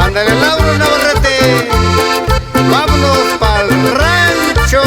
Ándale, Lauro Navarrete, vámonos pa'l rancho.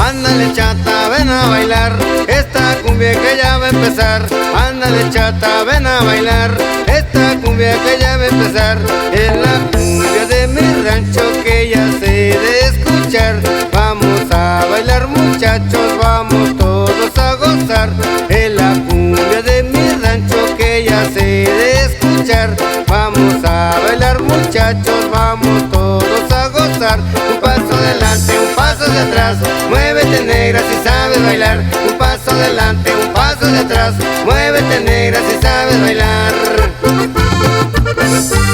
Ándale, chata, ven a bailar esta cumbia que ya va a empezar. Ándale, chata, ven a bailar esta cumbia que ya va a empezar. Es la cumbia de mi rancho que ya sé de escuchar. Vamos a bailar, muchachos, vamos todos a gozar. Es la cumbia de mi rancho que ya sé de escuchar. Vamos a bailar, muchachos, vamos todos a gozar. Un paso adelante, un paso de atrás, muévete negra si sabes bailar. Un paso adelante, un paso de atrás, muévete negra si sabes bailar.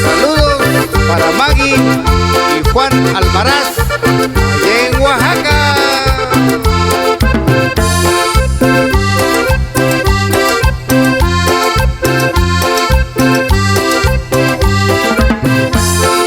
Saludos para Maggie y Juan Almaraz, allá en Oaxaca.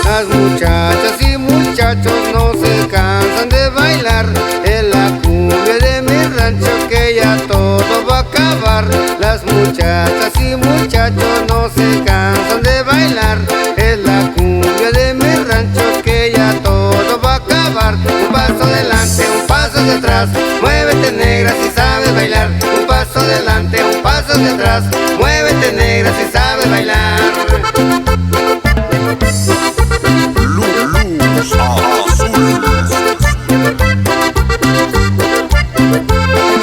Las muchachas y muchachos no se cansan de bailar. Es la cumbia de mi rancho que ya todo va a acabar. Las muchachas y muchachos no se cansan de bailar. Es la cumbia de mi rancho que ya todo va a acabar. Un paso adelante, un paso de atrás, muévete negra si sabes bailar. Un paso adelante, un paso de atrás, muévete negra si sabes bailar.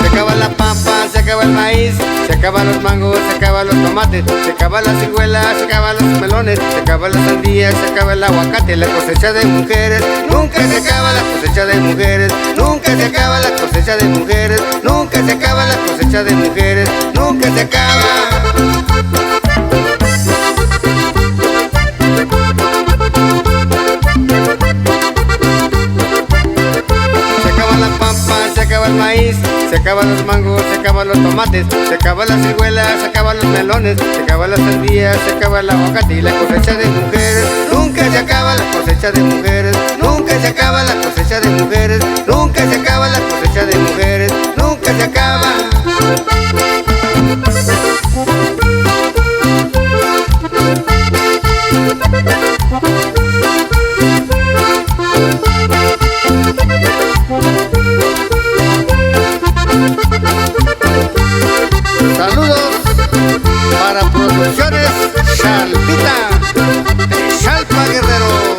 Se acaba la papa, se acaba el maíz, se acaban los mangos, se acaban los tomates, se acaban las ciruelas, se acaban los melones, se acaban las sandías, se acaba el aguacate. La cosecha de mujeres, nunca se acaba la cosecha de mujeres, nunca se acaba la cosecha de mujeres, nunca se acaba la cosecha de mujeres, nunca se acaba. Se acaba el maíz, se acaban los mangos, se acaban los tomates, se acaban las ciruelas, se acaban los melones, se acaban las sandías, se acaba el aguacate. Y la cosecha de mujeres, nunca se acaba la cosecha de mujeres, nunca se acaba la cosecha de mujeres, nunca se acaba la cosecha de mujeres, nunca se acaba. Saludos para Producciones Chalpita de Chalpa, Guerrero.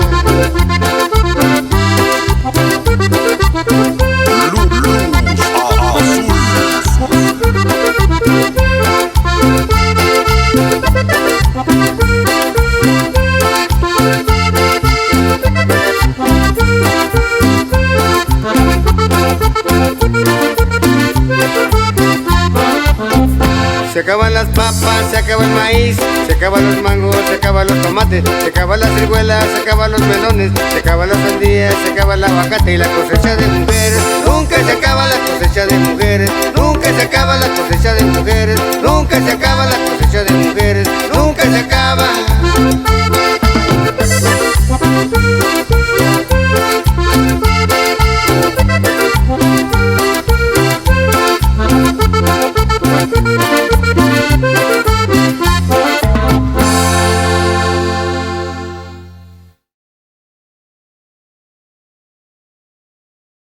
Se acaban las papas, se acaba el maíz, se acaban los mangos, se acaban los tomates, se acaban las ciruelas, se acaban los melones, se acaban las sandías, se acaba el aguacate. Y la cosecha de mujeres, nunca se acaba la cosecha de mujeres, nunca se acaba la cosecha de mujeres, nunca se acaba la cosecha de mujeres, nunca se acaba.